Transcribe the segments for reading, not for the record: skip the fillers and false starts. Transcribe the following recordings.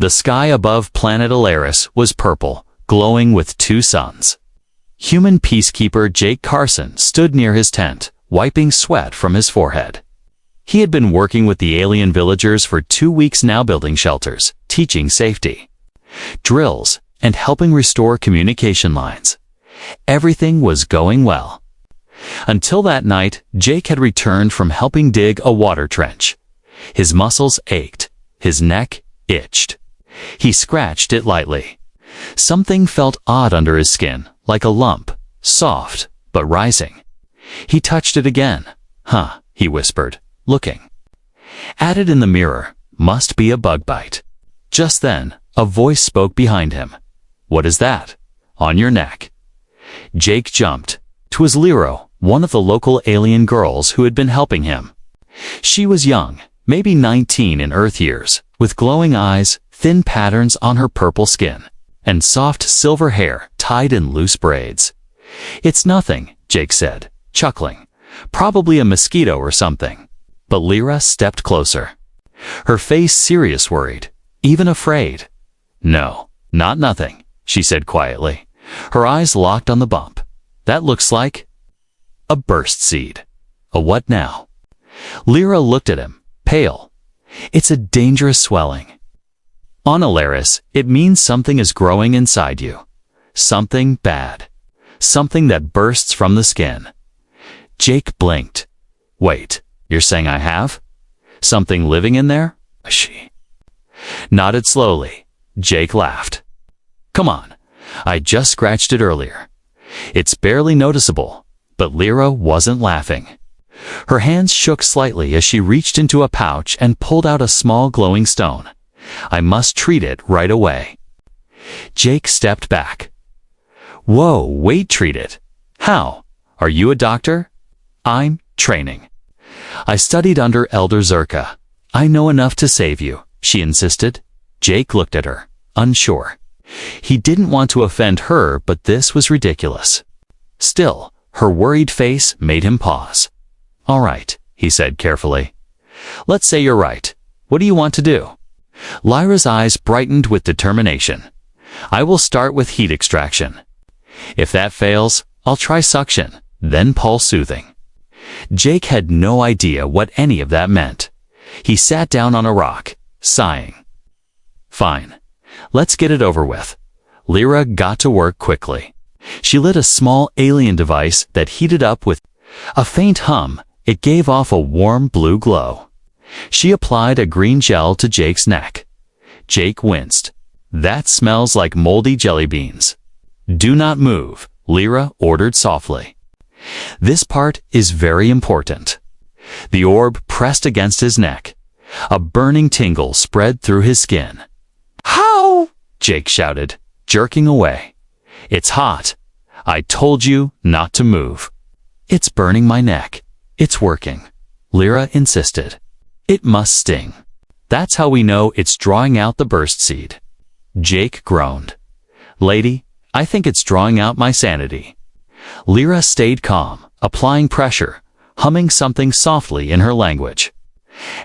The sky above planet Hilarious was purple, glowing with two suns. Human peacekeeper Jake Carson stood near his tent, wiping sweat from his forehead. He had been working with the alien villagers for 2 weeks now, building shelters, teaching safety, drills, and helping restore communication lines. Everything was going well. Until that night, Jake had returned from helping dig a water trench. His muscles ached. His neck itched. He scratched it lightly. Something felt odd under his skin, like a lump, soft, but rising. He touched it again. "Huh," he whispered, looking. At it in the mirror, "Must be a bug bite." Just then, a voice spoke behind him. "What is that? On your neck?" Jake jumped. 'Twas Lyra, one of the local alien girls who had been helping him. She was young, maybe 19 in Earth years, with glowing eyes, thin patterns on her purple skin, and soft silver hair tied in loose braids. "It's nothing," Jake said, chuckling. "Probably a mosquito or something." But Lyra stepped closer. Her face serious, worried, even afraid. "No, not nothing," she said quietly. Her eyes locked on the bump. "That looks like a burst seed." "A what now?" Lyra looked at him, pale. "It's a dangerous swelling. On Hilarious, it means something is growing inside you. Something bad. Something that bursts from the skin." Jake blinked. "Wait, you're saying I have something living in there?" She nodded slowly. Jake laughed. "Come on, I just scratched it earlier. It's barely noticeable." But Lyra wasn't laughing. Her hands shook slightly as she reached into a pouch and pulled out a small glowing stone. "I must treat it right away." Jake stepped back. "Whoa, wait, treat it? How? Are you a doctor?" "I'm training. I studied under Elder Zerka. I know enough to save you," she insisted. Jake looked at her, unsure. He didn't want to offend her, but this was ridiculous. Still, her worried face made him pause. "All right," he said carefully. "Let's say you're right. What do you want to do?" Lyra's eyes brightened with determination. "I will start with heat extraction. If that fails, I'll try suction, then pulse soothing." Jake had no idea what any of that meant. He sat down on a rock, sighing. "Fine. Let's get it over with." Lyra got to work quickly. She lit a small alien device that heated up with a faint hum. It gave off a warm blue glow. She applied a green gel to Jake's neck. Jake winced. "That smells like moldy jelly beans." "Do not move," Lyra ordered softly. "This part is very important." The orb pressed against his neck. A burning tingle spread through his skin. "How?" Jake shouted, jerking away. "It's hot. I told you not to move." "It's burning my neck. It's working," Lyra insisted. "It must sting. That's how we know it's drawing out the burst seed." Jake groaned. "Lady, I think it's drawing out my sanity." Lyra stayed calm, applying pressure, humming something softly in her language.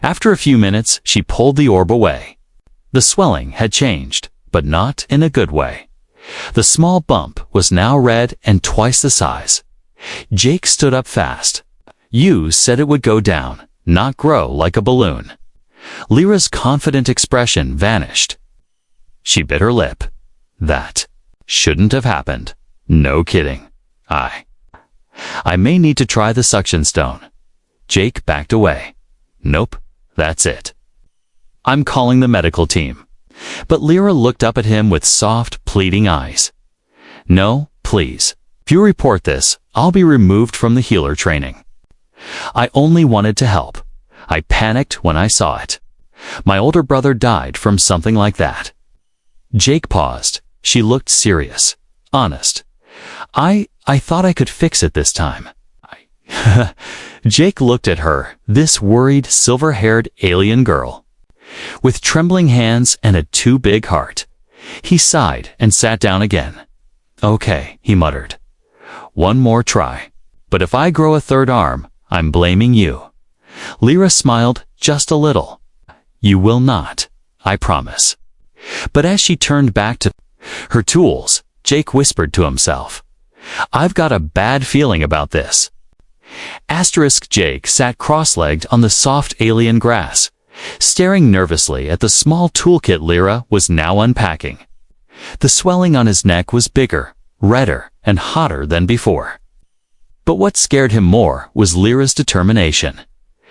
After a few minutes, she pulled the orb away. The swelling had changed, but not in a good way. The small bump was now red and twice the size. Jake stood up fast. "You said it would go down, not grow like a balloon." Lyra's confident expression vanished. She bit her lip. "That shouldn't have happened. No kidding. I may need to try the suction stone." Jake backed away. "Nope, that's it. I'm calling the medical team." But Lyra looked up at him with soft, pleading eyes. "No, please. If you report this, I'll be removed from the healer training. I only wanted to help. I panicked when I saw it. My older brother died from something like that." Jake paused. She looked serious, honest. I thought I could fix it this time." Jake looked at her, this worried, silver-haired alien girl, with trembling hands and a too big heart. He sighed and sat down again. "Okay," he muttered. "One more try. But if I grow a third arm, I'm blaming you." Lyra smiled just a little. "You will not, I promise." But as she turned back to her tools, Jake whispered to himself, "I've got a bad feeling about this." Jake sat cross-legged on the soft alien grass, staring nervously at the small toolkit Lyra was now unpacking. The swelling on his neck was bigger, redder, and hotter than before. But what scared him more was Lyra's determination.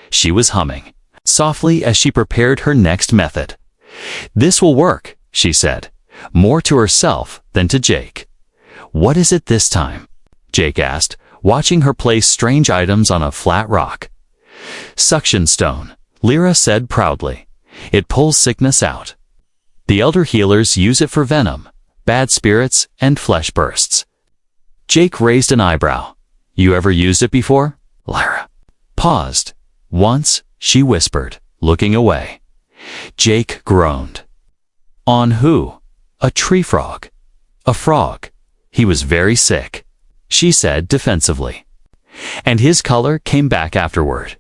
She was humming softly as she prepared her next method. "This will work," she said, more to herself than to Jake. "What is it this time?" Jake asked, watching her place strange items on a flat rock. "Suction stone," Lyra said proudly. "It pulls sickness out. The elder healers use it for venom, bad spirits, and flesh bursts." Jake raised an eyebrow. "You ever used it before?" Lyra paused. "Once," she whispered, looking away. Jake groaned. "On who?" "A tree frog." "A frog. He was very sick," she said defensively. "And his color came back afterward."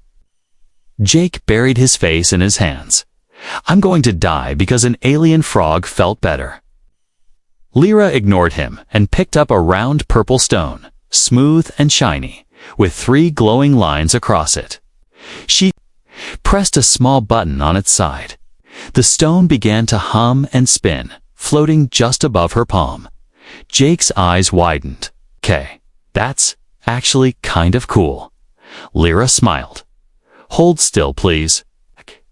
Jake buried his face in his hands. "I'm going to die because an alien frog felt better." Lyra ignored him and picked up a round purple stone, smooth and shiny, with 3 glowing lines across it. She pressed a small button on its side. The stone began to hum and spin, floating just above her palm. Jake's eyes widened. "Okay, that's actually kind of cool." Lyra smiled. "Hold still, please."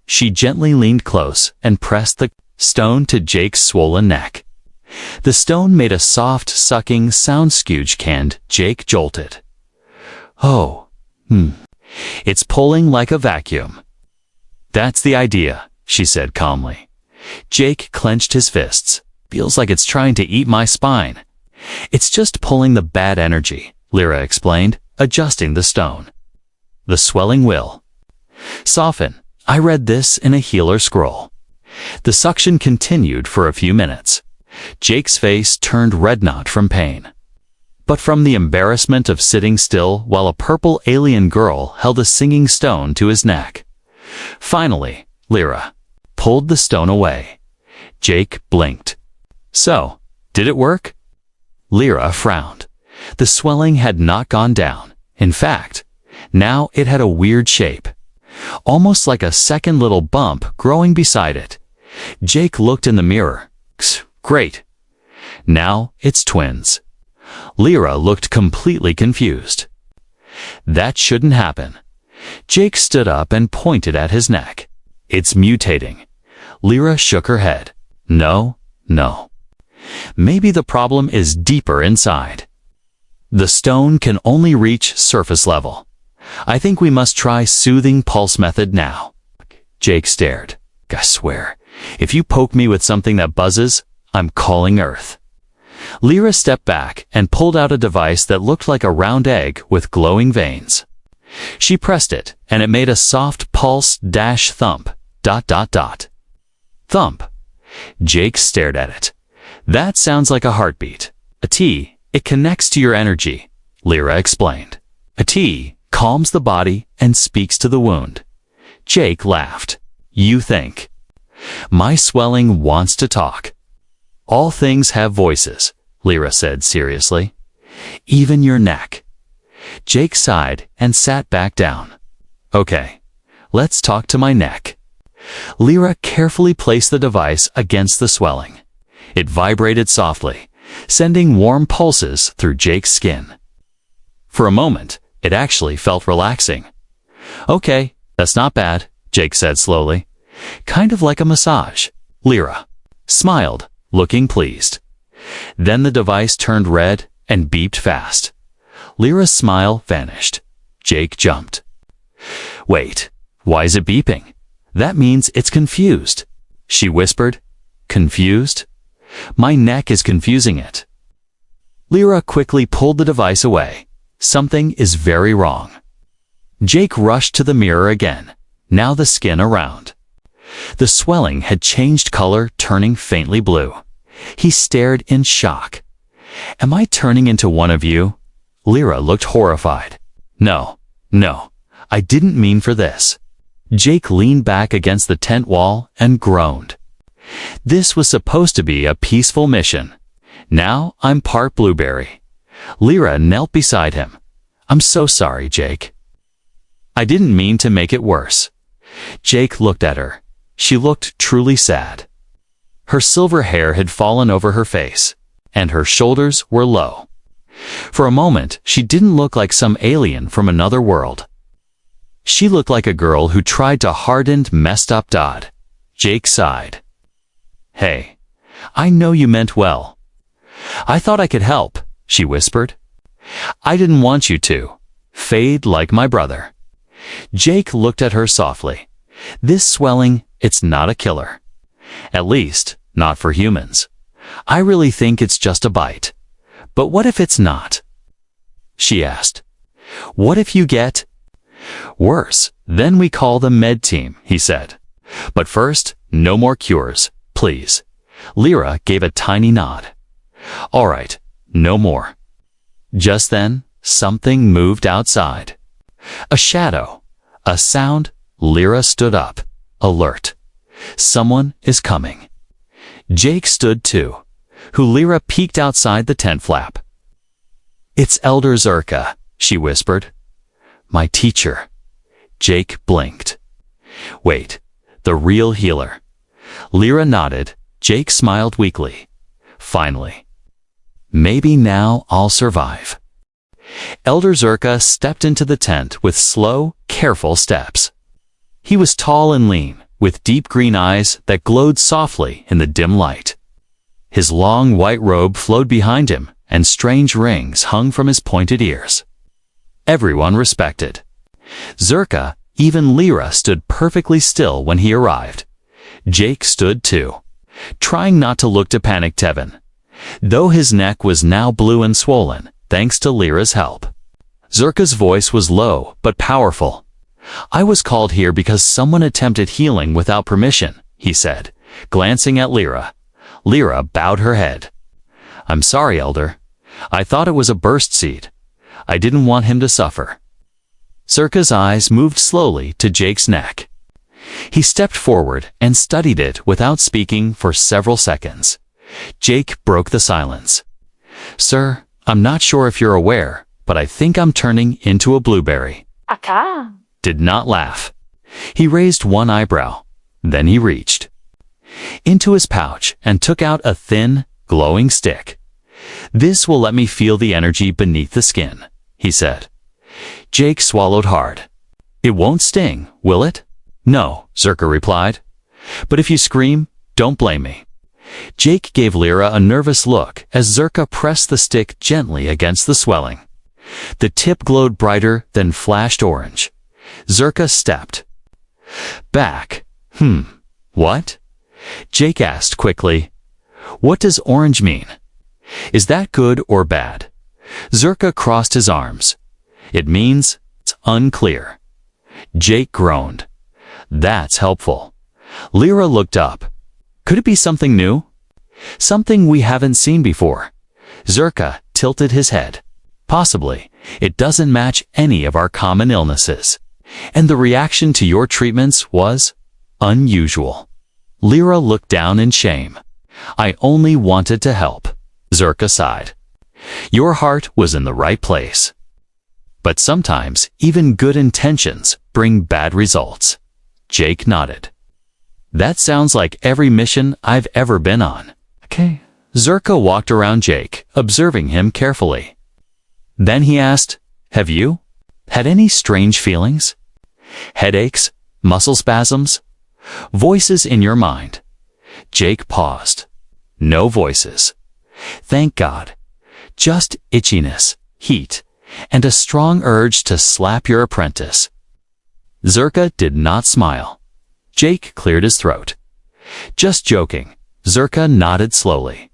She gently leaned close and pressed the stone to Jake's swollen neck. The stone made a soft, sucking sound. Jake jolted. "Oh, it's pulling like a vacuum." "That's the idea," she said calmly. Jake clenched his fists. "Feels like it's trying to eat my spine." "It's just pulling the bad energy," Lyra explained, adjusting the stone. "The swelling will soften. I read this in a healer scroll." The suction continued for a few minutes. Jake's face turned red, not from pain, but from the embarrassment of sitting still while a purple alien girl held a singing stone to his neck. Finally, Lyra pulled the stone away. Jake blinked. "So, did it work?" Lyra frowned. The swelling had not gone down. In fact, now it had a weird shape, almost like a second little bump growing beside it. Jake looked in the mirror. "Great. Now it's twins." Lyra looked completely confused. "That shouldn't happen." Jake stood up and pointed at his neck. "It's mutating." Lyra shook her head. No. Maybe the problem is deeper inside. The stone can only reach surface level. I think we must try soothing pulse method now." Jake stared. "I swear, if you poke me with something that buzzes, I'm calling Earth." Lyra stepped back and pulled out a device that looked like a round egg with glowing veins. She pressed it, and it made a soft pulse-thump. ... Thump. Jake stared at it. "That sounds like a heartbeat." "A T, it connects to your energy," Lyra explained. "A T calms the body and speaks to the wound." Jake laughed. "You think?" "My swelling wants to talk." "All things have voices," Lyra said seriously. "Even your neck." Jake sighed and sat back down. "Okay, let's talk to my neck." Lyra carefully placed the device against the swelling. It vibrated softly, sending warm pulses through Jake's skin. For a moment, it actually felt relaxing. "Okay, that's not bad," Jake said slowly. "Kind of like a massage." Lyra smiled, looking pleased. Then the device turned red and beeped fast. Lyra's smile vanished. Jake jumped. "Wait, why is it beeping? That means it's confused," she whispered. "Confused? My neck is confusing it." Lyra quickly pulled the device away. "Something is very wrong." Jake rushed to the mirror again, now the skin around. The swelling had changed color, turning faintly blue. He stared in shock. "Am I turning into one of you?" Lyra looked horrified. No, I didn't mean for this." Jake leaned back against the tent wall and groaned. This was supposed to be a peaceful mission. Now I'm part blueberry. Lyra knelt beside him. I'm so sorry, Jake. I didn't mean to make it worse. Jake looked at her. She looked truly sad. Her silver hair had fallen over her face, and her shoulders were low. For a moment, she didn't look like some alien from another world. She looked like a girl who tried to hardened, messed up Dodd. Jake sighed. Hey, I know you meant well. I thought I could help, she whispered. I didn't want you to fade like my brother. Jake looked at her softly. This swelling, it's not a killer. At least, not for humans. I really think it's just a bite. But what if it's not? She asked. What if you get worse? Then we call the med team, he said. But first, no more cures, please. Lyra gave a tiny nod. All right, no more. Just then, something moved outside. A shadow, a sound. Lyra stood up, alert. Someone is coming. Jake stood too. Lyra peeked outside the tent flap. It's Elder Zerka, she whispered. My teacher. Jake blinked. Wait, the real healer. Lyra nodded. Jake smiled weakly. Finally. Maybe now I'll survive. Elder Zerka stepped into the tent with slow, careful steps. He was tall and lean, with deep green eyes that glowed softly in the dim light. His long white robe flowed behind him, and strange rings hung from his pointed ears. Everyone respected. Zerka, even Lyra, stood perfectly still when he arrived. Jake stood too, trying not to look to panic Tevin, though his neck was now blue and swollen, thanks to Lyra's help. Zerka's voice was low but powerful. I was called here because someone attempted healing without permission, he said, glancing at Lyra. Lyra bowed her head. I'm sorry, Elder. I thought it was a burst seed. I didn't want him to suffer. Zerka's eyes moved slowly to Jake's neck. He stepped forward and studied it without speaking for several seconds. Jake broke the silence. Sir, I'm not sure if you're aware, but I think I'm turning into a blueberry. Aka Did not laugh. He raised one eyebrow. Then he reached into his pouch and took out a thin, glowing stick. This will let me feel the energy beneath the skin, he said. Jake swallowed hard. It won't sting, will it? No, Zerka replied. But if you scream, don't blame me. Jake gave Lyra a nervous look as Zerka pressed the stick gently against the swelling. The tip glowed brighter, then flashed orange. Zerka stepped back. What? Jake asked quickly. What does orange mean? Is that good or bad? Zerka crossed his arms. It means it's unclear. Jake groaned. That's helpful. Lyra looked up. Could it be something new? Something we haven't seen before? Zerka tilted his head. Possibly. It doesn't match any of our common illnesses. And the reaction to your treatments was unusual. Lyra looked down in shame. I only wanted to help. Zerka sighed. Your heart was in the right place. But sometimes even good intentions bring bad results. Jake nodded. That sounds like every mission I've ever been on. Okay. Zerka walked around Jake, observing him carefully. Then he asked, have you had any strange feelings? Headaches? Muscle spasms? Voices in your mind? Jake paused. No voices. Thank God. Just itchiness, heat, and a strong urge to slap your apprentice. Zerka did not smile. Jake cleared his throat. Just joking. Zerka nodded slowly.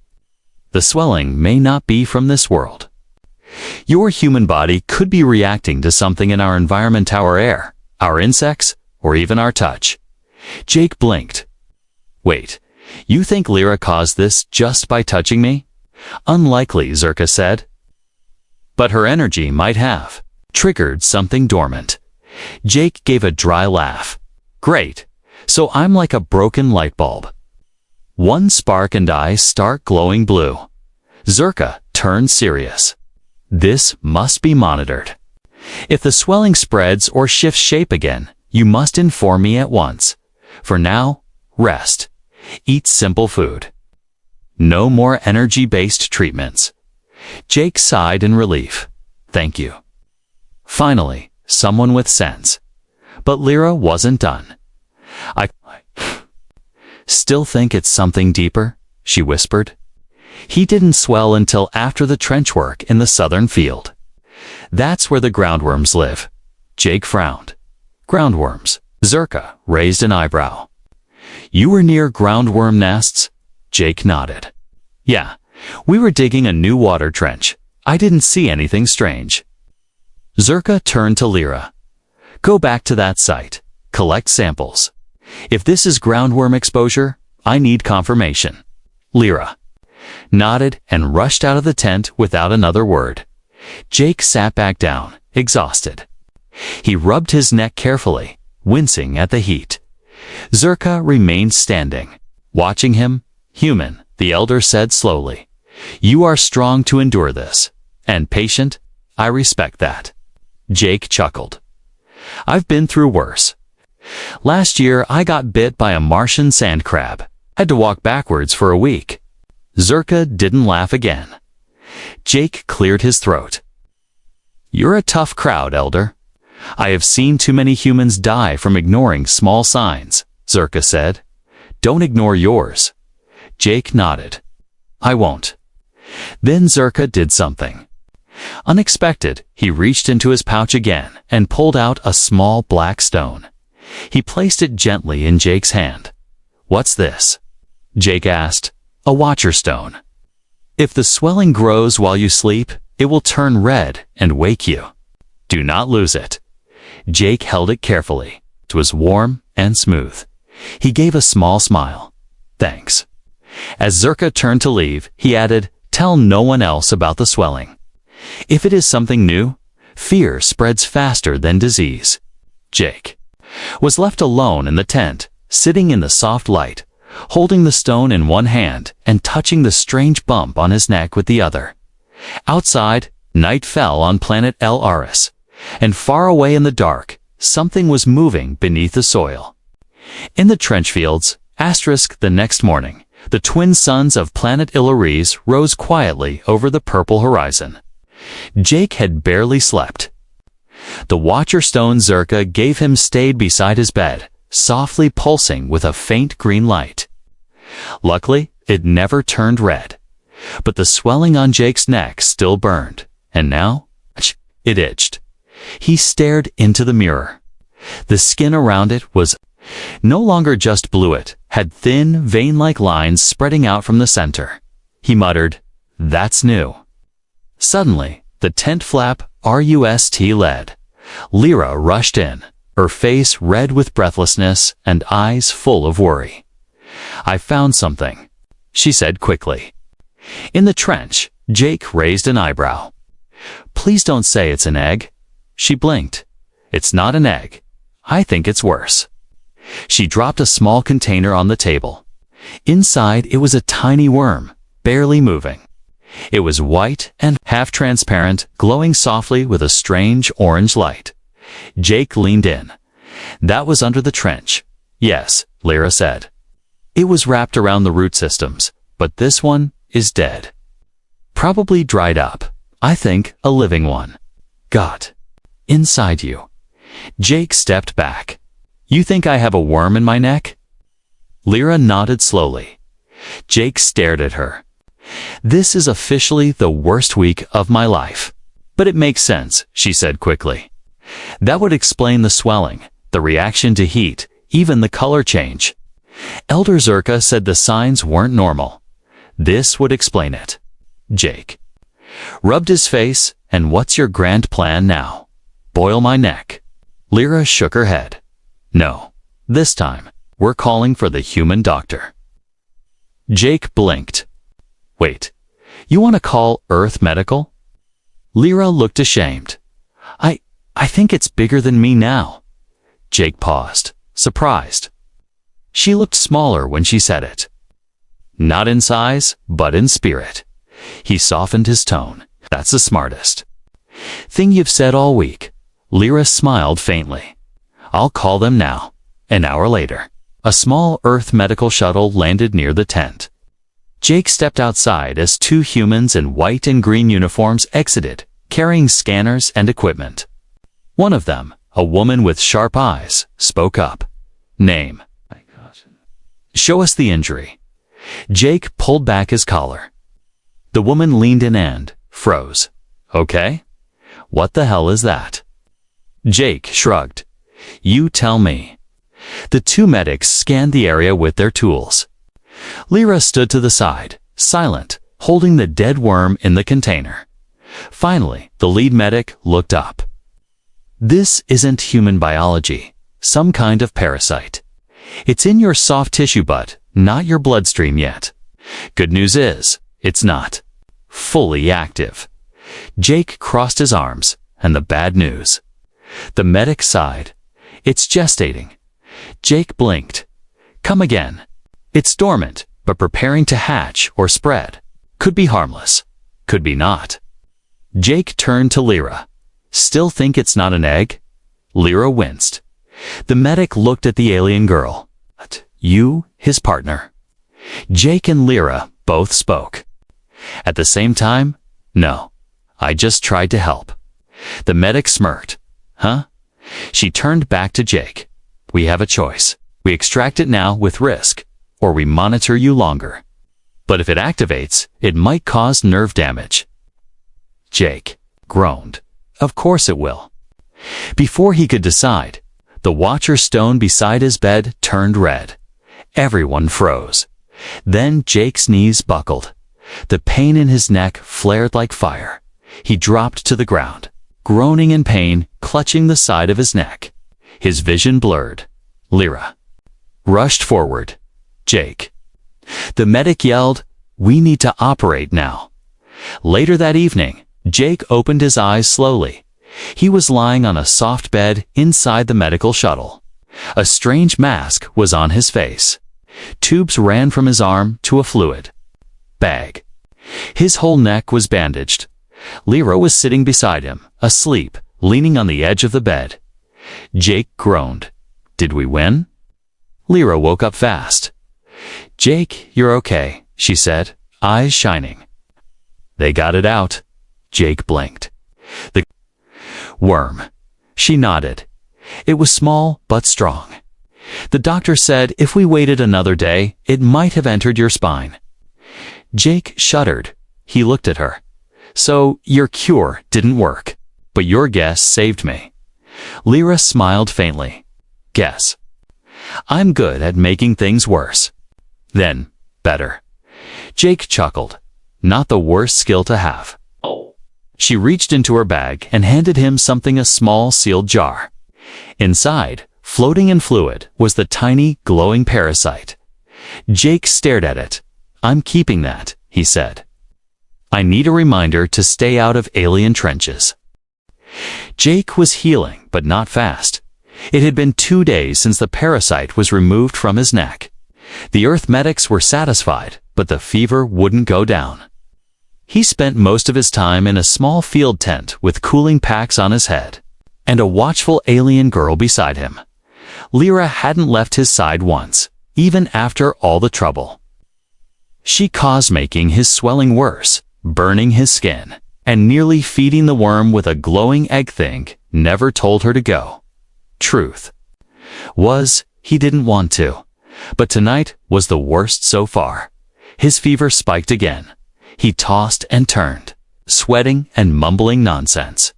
The swelling may not be from this world. Your human body could be reacting to something in our environment, our air, our insects, or even our touch. Jake blinked. Wait, you think Lyra caused this just by touching me? Unlikely, Zerka said. But her energy might have triggered something dormant. Jake gave a dry laugh. Great, so I'm like a broken light bulb. One spark and eyes start glowing blue. Zerka turned serious. This must be monitored. If the swelling spreads or shifts shape again, you must inform me at once. For now, rest. Eat simple food. No more energy-based treatments. Jake sighed in relief. Thank you. Finally, someone with sense. But Lyra wasn't done. I still think it's something deeper, she whispered. He didn't swell until after the trench work in the southern field. That's where the groundworms live. Jake frowned. Groundworms. Zerka raised an eyebrow. You were near groundworm nests? Jake nodded. Yeah, we were digging a new water trench. I didn't see anything strange. Zerka turned to Lyra. Go back to that site. Collect samples. If this is groundworm exposure, I need confirmation. Lyra nodded and rushed out of the tent without another word. Jake sat back down, exhausted. He rubbed his neck carefully, wincing at the heat. Zerka remained standing, watching him. Human, the elder said slowly. You are strong to endure this. And patient. I respect that. Jake chuckled. I've been through worse. Last year I got bit by a Martian sand crab. Had to walk backwards for a week. Zerka didn't laugh again. Jake cleared his throat. You're a tough crowd, elder. I have seen too many humans die from ignoring small signs, Zerka said. Don't ignore yours. Jake nodded. I won't. Then Zerka did something. Unexpected, he reached into his pouch again and pulled out a small black stone. He placed it gently in Jake's hand. What's this? Jake asked. A watcher stone. If the swelling grows while you sleep, it will turn red and wake you. Do not lose it. Jake held it carefully. It was warm and smooth. He gave a small smile. Thanks. As Zerka turned to leave, he added, Tell no one else about the swelling. If it is something new, fear spreads faster than disease. Jake was left alone in the tent, sitting in the soft light, holding the stone in one hand and touching the strange bump on his neck with the other. Outside, night fell on planet El Aris, and far away in the dark, something was moving beneath the soil. In the trench fields, the next morning, the twin suns of planet Hilarious rose quietly over the purple horizon. Jake had barely slept. The watcher stone Zerka gave him stayed beside his bed, softly pulsing with a faint green light. Luckily, it never turned red. But the swelling on Jake's neck still burned, and now it itched. He stared into the mirror. The skin around it was no longer just blue, it had thin, vein-like lines spreading out from the center. He muttered, That's new. Suddenly, the tent flap rust-led. Lyra rushed in, her face red with breathlessness and eyes full of worry. I found something, she said quickly. In the trench, Jake raised an eyebrow. Please don't say it's an egg. She blinked. It's not an egg. I think it's worse. She dropped a small container on the table. Inside, it was a tiny worm, barely moving. It was white and half-transparent, glowing softly with a strange orange light. Jake leaned in. That was under the trench. Yes, Lyra said. It was wrapped around the root systems, but this one is dead. Probably dried up. I think a living one. God. Inside you. Jake stepped back. You think I have a worm in my neck? Lyra nodded slowly. Jake stared at her. This is officially the worst week of my life. But it makes sense, she said quickly. That would explain the swelling, the reaction to heat, even the color change. Elder Zerka said the signs weren't normal. This would explain it. Jake rubbed his face. And what's your grand plan now? Boil my neck. Lyra shook her head. No. This time, we're calling for the human doctor. Jake blinked. Wait, you want to call Earth Medical? Lyra looked ashamed. I think it's bigger than me now. Jake paused, surprised. She looked smaller when she said it. not in size, but in spirit. He softened his tone. That's the smartest thing you've said all week. Lyra smiled faintly. I'll call them now. An hour later, a small Earth medical shuttle landed near the tent. Jake stepped outside as two humans in white and green uniforms exited, carrying scanners and equipment. One of them, a woman with sharp eyes, spoke up. Name. Show us the injury. Jake pulled back his collar. The woman leaned in and froze. Okay? What the hell is that? Jake shrugged. You tell me. The two medics scanned the area with their tools. Lyra stood to the side, silent, holding the dead worm in the container. Finally, the lead medic looked up. This isn't human biology, some kind of parasite. It's in your soft tissue but not your bloodstream yet. Good news is, it's not fully active. Jake crossed his arms, and the bad news. The medic sighed. It's gestating. Jake blinked. Come again. It's dormant, but preparing to hatch or spread. Could be harmless. Could be not. Jake turned to Lyra. Still think it's not an egg? Lyra winced. The medic looked at the alien girl. You, his partner. Jake and Lyra both spoke. At the same time, no. I just tried to help. The medic smirked. Huh? She turned back to Jake. We have a choice. We extract it now with risk, or we monitor you longer. But if it activates, it might cause nerve damage. Jake groaned. Of course it will. Before he could decide, the watcher stone beside his bed turned red. Everyone froze. Then Jake's knees buckled. The pain in his neck flared like fire. He dropped to the ground, groaning in pain, clutching the side of his neck. His vision blurred. Lyra rushed forward. Jake. The medic yelled, "We need to operate now." Later that evening, Jake opened his eyes slowly. He was lying on a soft bed inside the medical shuttle. A strange mask was on his face. Tubes ran from his arm to a fluid bag. His whole neck was bandaged. Lyra was sitting beside him, asleep, leaning on the edge of the bed. Jake groaned. Did we win? Lyra woke up fast. Jake, you're okay, she said, eyes shining. They got it out. Jake blinked. The worm. She nodded. It was small but strong. The doctor said if we waited another day, it might have entered your spine. Jake shuddered. He looked at her. So, your cure didn't work, but your guess saved me. Lyra smiled faintly. Guess. I'm good at making things worse. Then, better. Jake chuckled. Not the worst skill to have. Oh. She reached into her bag and handed him something, a small sealed jar. Inside, floating in fluid, was the tiny, glowing parasite. Jake stared at it. I'm keeping that, he said. I need a reminder to stay out of alien trenches. Jake was healing, but not fast. It had been 2 days since the parasite was removed from his neck. The Earth medics were satisfied, but the fever wouldn't go down. He spent most of his time in a small field tent with cooling packs on his head, and a watchful alien girl beside him. Lyra hadn't left his side once, even after all the trouble. She caused making his swelling worse, burning his skin, and nearly feeding the worm with a glowing egg thing, never told her to go. Truth was, he didn't want to. But tonight was the worst so far. His fever spiked again. He tossed and turned, sweating and mumbling nonsense.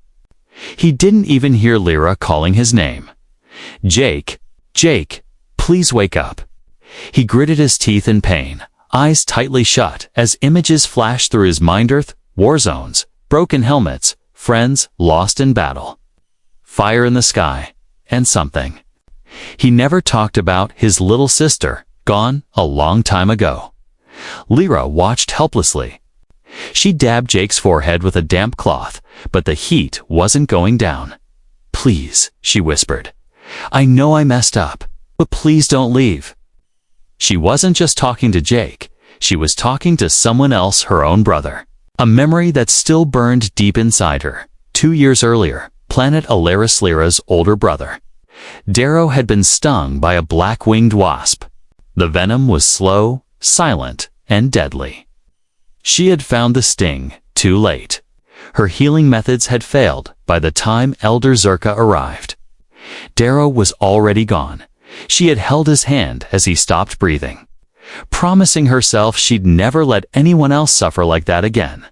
He didn't even hear Lyra calling his name. Jake, Jake, please wake up. He gritted his teeth in pain, eyes tightly shut as images flashed through his mind. Earth, war zones, broken helmets, friends lost in battle. Fire in the sky, and something he never talked about, his little sister, gone a long time ago. Lyra watched helplessly. She dabbed Jake's forehead with a damp cloth, but the heat wasn't going down. Please, she whispered. I know I messed up, but please don't leave. She wasn't just talking to Jake. She was talking to someone else, her own brother. A memory that still burned deep inside her. 2 years earlier, Planet Hilarious-Lyra's older brother, Darrow, had been stung by a black-winged wasp. The venom was slow, silent, and deadly. She had found the sting too late. Her healing methods had failed by the time Elder Zerka arrived. Darrow was already gone. She had held his hand as he stopped breathing, promising herself she'd never let anyone else suffer like that again.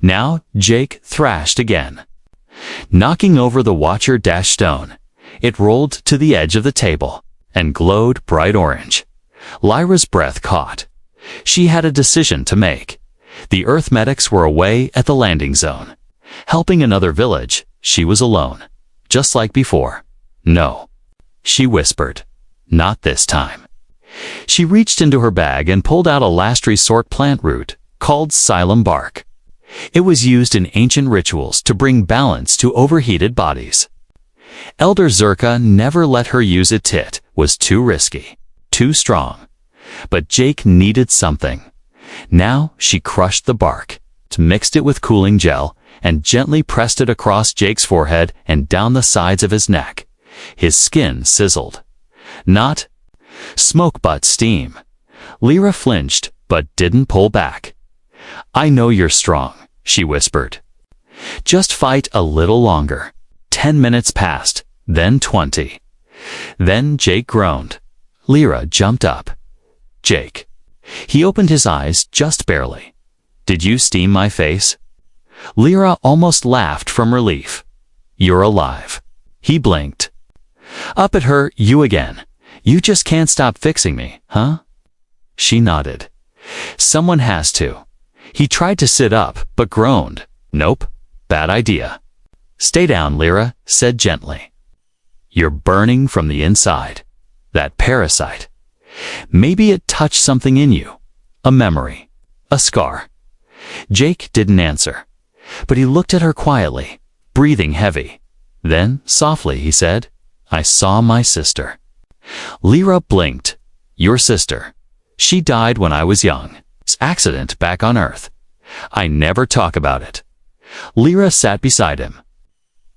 Now Jake thrashed again, knocking over the Watcher-stone. It rolled to the edge of the table and glowed bright orange. Lyra's breath caught. She had a decision to make. The Earth medics were away at the landing zone, helping another village. She was alone, just like before. No, she whispered. Not this time. She reached into her bag and pulled out a last resort plant root called psyllium bark. It was used in ancient rituals to bring balance to overheated bodies. Elder Zerka never let her use it. It was too risky, too strong. But Jake needed something. Now she crushed the bark, mixed it with cooling gel, and gently pressed it across Jake's forehead and down the sides of his neck. His skin sizzled. Not smoke but steam. Lyra flinched, but didn't pull back. I know you're strong, she whispered. Just fight a little longer. 10 minutes passed, then 20. Then Jake groaned. Lyra jumped up. Jake. He opened his eyes just barely. Did you steam my face? Lyra almost laughed from relief. You're alive. He blinked. Up at her, you again. You just can't stop fixing me, huh? She nodded. Someone has to. He tried to sit up, but groaned. Nope, bad idea. Stay down, Lyra said gently. You're burning from the inside. That parasite. Maybe it touched something in you. A memory. A scar. Jake didn't answer, but he looked at her quietly, breathing heavy. Then, softly, he said, I saw my sister. Lyra blinked. Your sister. She died when I was young. Accident back on Earth. I never talk about it. Lyra sat beside him.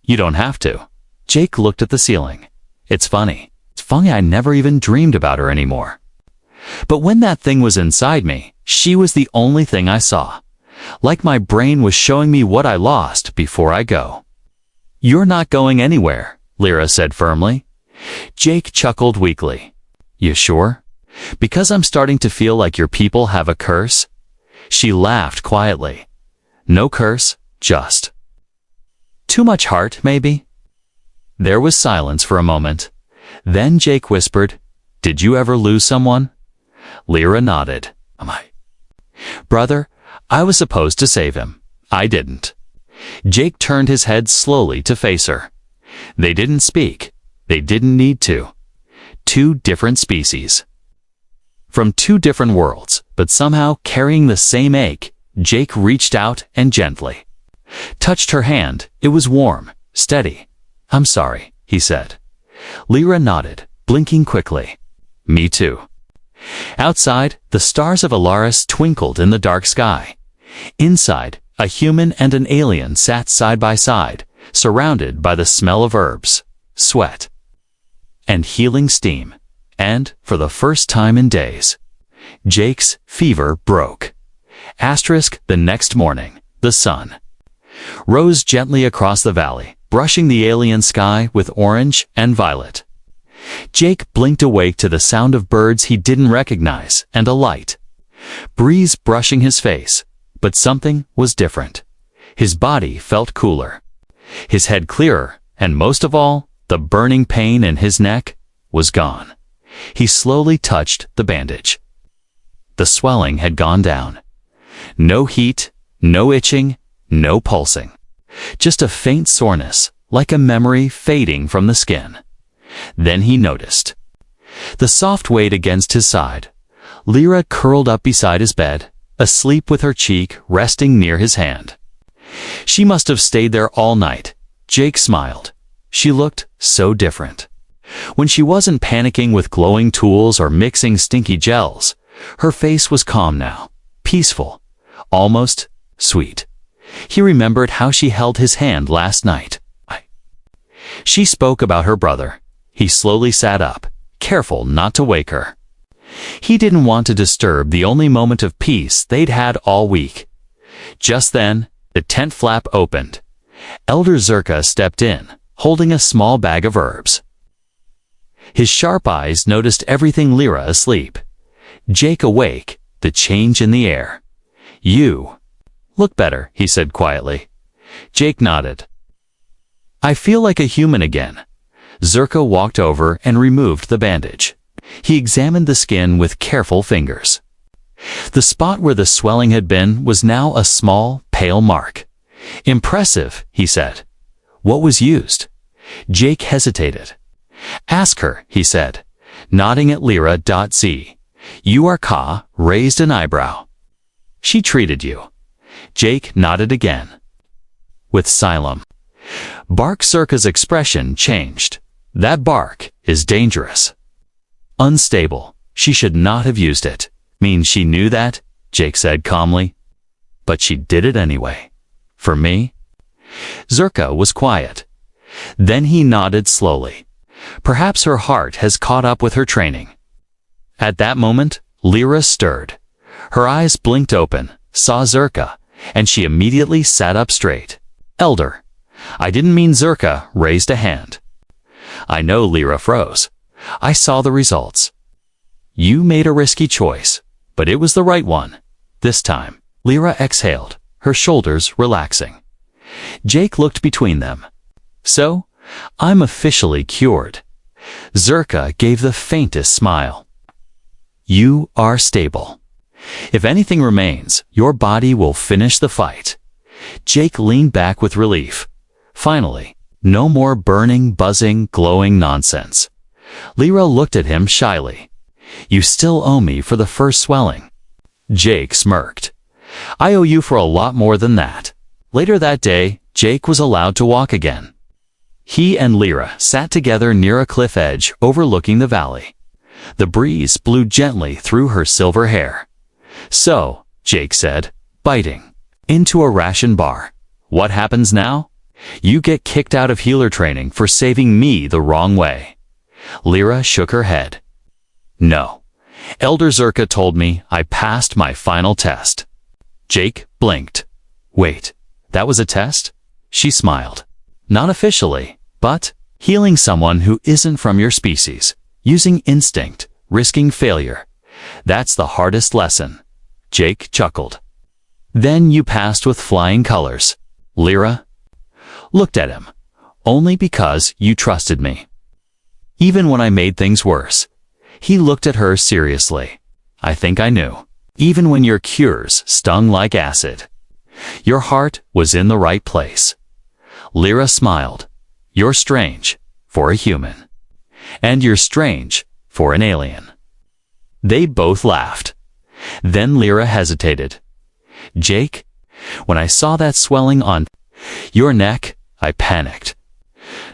You don't have to. Jake looked at the ceiling. It's funny. I never even dreamed about her anymore. But when that thing was inside me, she was the only thing I saw. Like my brain was showing me what I lost before I go. You're not going anywhere, Lyra said firmly. Jake chuckled weakly. You sure? Because I'm starting to feel like your people have a curse? She laughed quietly. No curse, just too much heart, maybe? There was silence for a moment. Then Jake whispered, Did you ever lose someone? Lyra nodded. Brother, I was supposed to save him. I didn't. Jake turned his head slowly to face her. They didn't speak. They didn't need to. 2 different species. From 2 different worlds, but somehow carrying the same ache, Jake reached out and gently touched her hand. It was warm, steady. I'm sorry, he said. Lyra nodded, blinking quickly. Me too. Outside, the stars of Alaris twinkled in the dark sky. Inside, a human and an alien sat side by side, surrounded by the smell of herbs, sweat, and healing steam. And, for the first time in days, Jake's fever broke. The next morning, the sun rose gently across the valley, brushing the alien sky with orange and violet. Jake blinked awake to the sound of birds he didn't recognize and a light breeze brushing his face. But something was different. His body felt cooler, his head clearer, and most of all, the burning pain in his neck was gone. He slowly touched the bandage. The swelling had gone down. No heat, no itching, no pulsing. Just a faint soreness, like a memory fading from the skin. Then he noticed the soft weight against his side. Lyra curled up beside his bed, asleep with her cheek resting near his hand. She must have stayed there all night. Jake smiled. She looked so different. When she wasn't panicking with glowing tools or mixing stinky gels, Her face was calm now, peaceful, almost sweet. He remembered how she held his hand last night. She spoke about her brother. He slowly sat up, careful not to wake her. He didn't want to disturb the only moment of peace they'd had all week. Just then, the tent flap opened. Elder Zerka stepped in, holding a small bag of herbs. His sharp eyes noticed everything: Lyra asleep, Jake awake, the change in the air. "You look better," he said quietly. Jake nodded. "I feel like a human again." Zerka walked over and removed the bandage. He examined the skin with careful fingers. The spot where the swelling had been was now a small, pale mark. "Impressive," he said. "What was used?" Jake hesitated. "Ask her," he said, nodding at Lyra.Z. "You are Ka," raised an eyebrow. "She treated you." Jake nodded again. "With Xylem." Bark Zerka's expression changed. "That bark is dangerous. Unstable. She should not have used it." "Mean she knew that?" Jake said calmly. "But she did it anyway. For me?" Zerka was quiet. Then he nodded slowly. "Perhaps her heart has caught up with her training." At that moment, Lyra stirred. Her eyes blinked open, saw Zerka, and she immediately sat up straight. "Elder." "I didn't mean." Zerka raised a hand. "I know." Lyra froze. "I saw the results. You made a risky choice, but it was the right one. This time." Lyra exhaled, her shoulders relaxing. Jake looked between them. "So, I'm officially cured." Zerka gave the faintest smile. "You are stable. If anything remains, your body will finish the fight." Jake leaned back with relief. Finally, no more burning, buzzing, glowing nonsense. Lyra looked at him shyly. "You still owe me for the first swelling." Jake smirked. "I owe you for a lot more than that." Later that day, Jake was allowed to walk again. He and Lyra sat together near a cliff edge overlooking the valley. The breeze blew gently through her silver hair. "So," Jake said, biting into a ration bar, "what happens now? You get kicked out of healer training for saving me the wrong way." Lyra shook her head. "No. Elder Zerka told me I passed my final test." Jake blinked. "Wait, that was a test?" She smiled. "Not officially, but healing someone who isn't from your species, using instinct, risking failure. That's the hardest lesson." Jake chuckled. "Then you passed with flying colors." Lyra looked at him. "Only because you trusted me. Even when I made things worse." He looked at her seriously. "I think I knew. Even when your cures stung like acid. Your heart was in the right place." Lyra smiled. "You're strange, for a human. And you're strange, for an alien." They both laughed. Then Lyra hesitated. "Jake, when I saw that swelling on your neck, I panicked.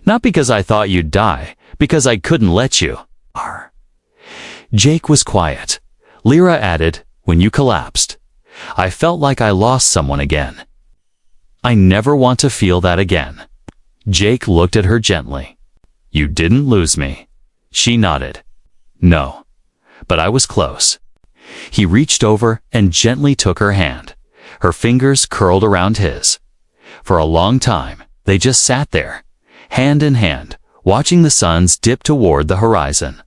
Not because I thought you'd die, because I couldn't let you." Jake was quiet. Lyra added, "When you collapsed, I felt like I lost someone again. I never want to feel that again." Jake looked at her gently. "You didn't lose me." She nodded. "No, but I was close." He reached over and gently took her hand. Her fingers curled around his. For a long time, they just sat there, hand in hand, watching the suns dip toward the horizon.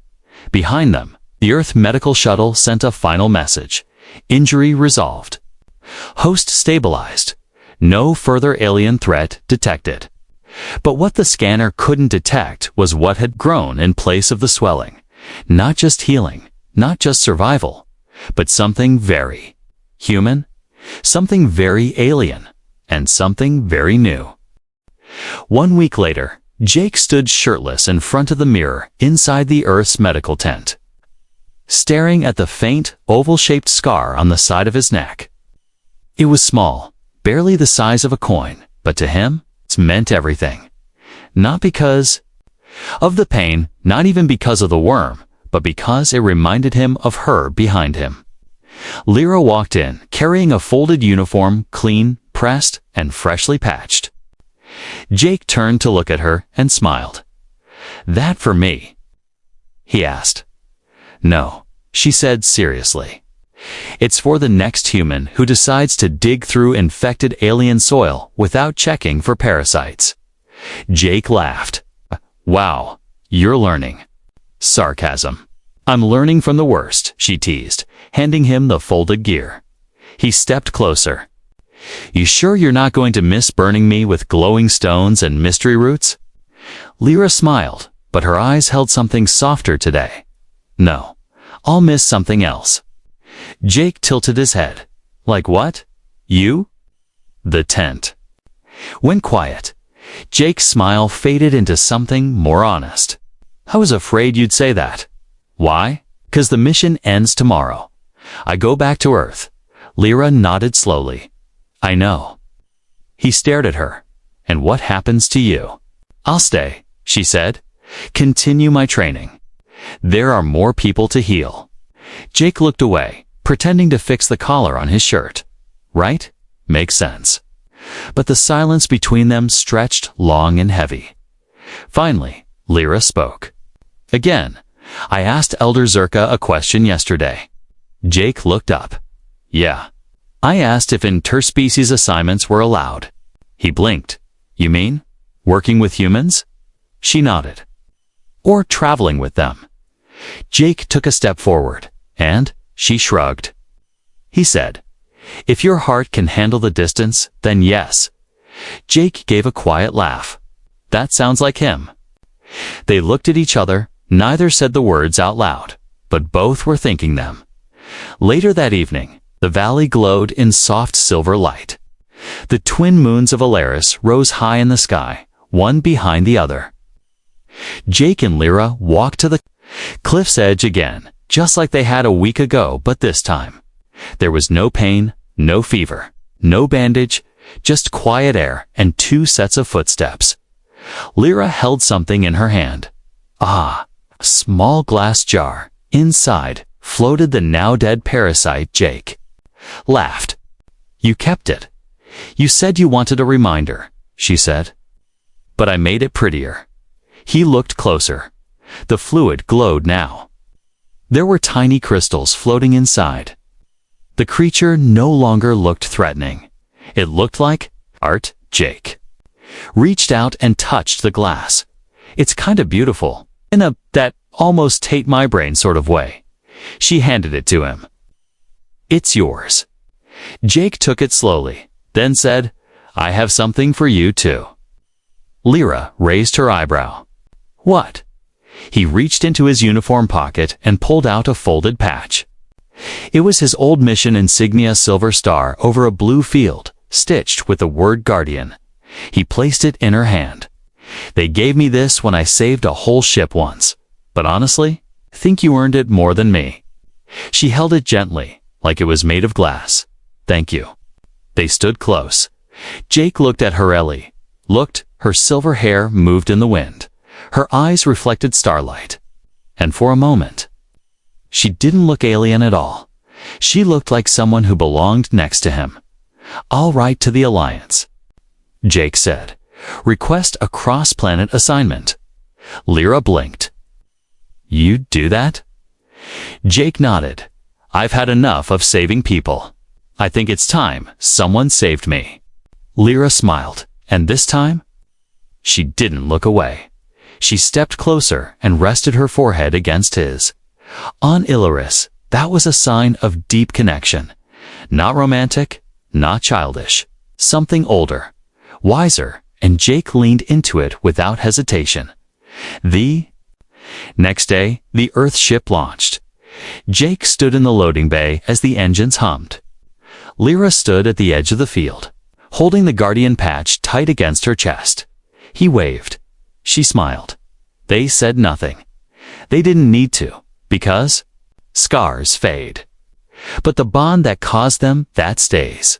Behind them, the Earth medical shuttle sent a final message. Injury resolved. Host stabilized. No further alien threat detected. But what the scanner couldn't detect was what had grown in place of the swelling. Not just healing, not just survival, but something very human, something very alien, and something very new. 1 week later, Jake stood shirtless in front of the mirror inside the Earth's medical tent, staring at the faint, oval-shaped scar on the side of his neck. It was small, barely the size of a coin, but to him, it meant everything. Not because of the pain, not even because of the worm, but because it reminded him of her behind him. Lyra walked in, carrying a folded uniform, clean, pressed, and freshly patched. Jake turned to look at her and smiled. "That for me?" he asked. "No," she said seriously. "It's for the next human who decides to dig through infected alien soil without checking for parasites." Jake laughed. "Wow, you're learning." Sarcasm. "I'm learning from the worst," she teased, handing him the folded gear. He stepped closer. "You sure you're not going to miss burning me with glowing stones and mystery roots?" Lyra smiled, but her eyes held something softer today. "No, I'll miss something else." Jake tilted his head. "Like what? You?" "The tent." When quiet, Jake's smile faded into something more honest. "I was afraid you'd say that." "Why?" "'Cause the mission ends tomorrow. I go back to Earth." Lyra nodded slowly. "I know." He stared at her. "And what happens to you?" "I'll stay," she said. "Continue my training. There are more people to heal." Jake looked away, pretending to fix the collar on his shirt. Right? Makes sense. But the silence between them stretched long and heavy. Finally, Lyra spoke. "Again, I asked Elder Zerka a question yesterday." Jake looked up. "Yeah. I asked if interspecies assignments were allowed." He blinked. "You mean working with humans?" She nodded. "Or traveling with them?" Jake took a step forward, and she shrugged. He said, "If your heart can handle the distance, then yes." Jake gave a quiet laugh. "That sounds like him." They looked at each other. Neither said the words out loud, but both were thinking them. Later that evening, the valley glowed in soft silver light. The twin moons of Alaris rose high in the sky, one behind the other. Jake and Lyra walked to the cliff's edge again, just like they had a week ago, but this time. There was no pain, no fever, no bandage, just quiet air and 2 sets of footsteps. Lyra held something in her hand. Ah, a small glass jar. Inside floated the now-dead parasite. Jake laughed. "You kept it. You said you wanted a reminder," she said. "But I made it prettier." He looked closer. The fluid glowed now. There were tiny crystals floating inside. The creature no longer looked threatening. It looked like art. Jake reached out and touched the glass. "It's kinda beautiful, in a that almost ate my brain sort of way." She handed it to him. "It's yours." Jake took it slowly, then said, "I have something for you too." Lyra raised her eyebrow. "What?" He reached into his uniform pocket and pulled out a folded patch. It was his old mission insignia silver star over a blue field, stitched with the word Guardian. He placed it in her hand. "They gave me this when I saved a whole ship once, but honestly, think you earned it more than me." She held it gently, like it was made of glass. "Thank you." They stood close. Jake looked at her. Ellie looked. Her silver hair moved in the wind. Her eyes reflected starlight. And for a moment, she didn't look alien at all. She looked like someone who belonged next to him. "I'll write to the Alliance," Jake said. "Request a cross-planet assignment." Lyra blinked. "You'd do that?" Jake nodded. "I've had enough of saving people. I think it's time someone saved me." Lyra smiled. "And this time?" She didn't look away. She stepped closer and rested her forehead against his. On Ilaris, that was a sign of deep connection. Not romantic, not childish. Something older, wiser, and Jake leaned into it without hesitation. The next day, the Earth ship launched. Jake stood in the loading bay as the engines hummed. Lyra stood at the edge of the field, holding the Guardian patch tight against her chest. He waved. She smiled. They said nothing. They didn't need to, because scars fade. But the bond that caused them, that stays.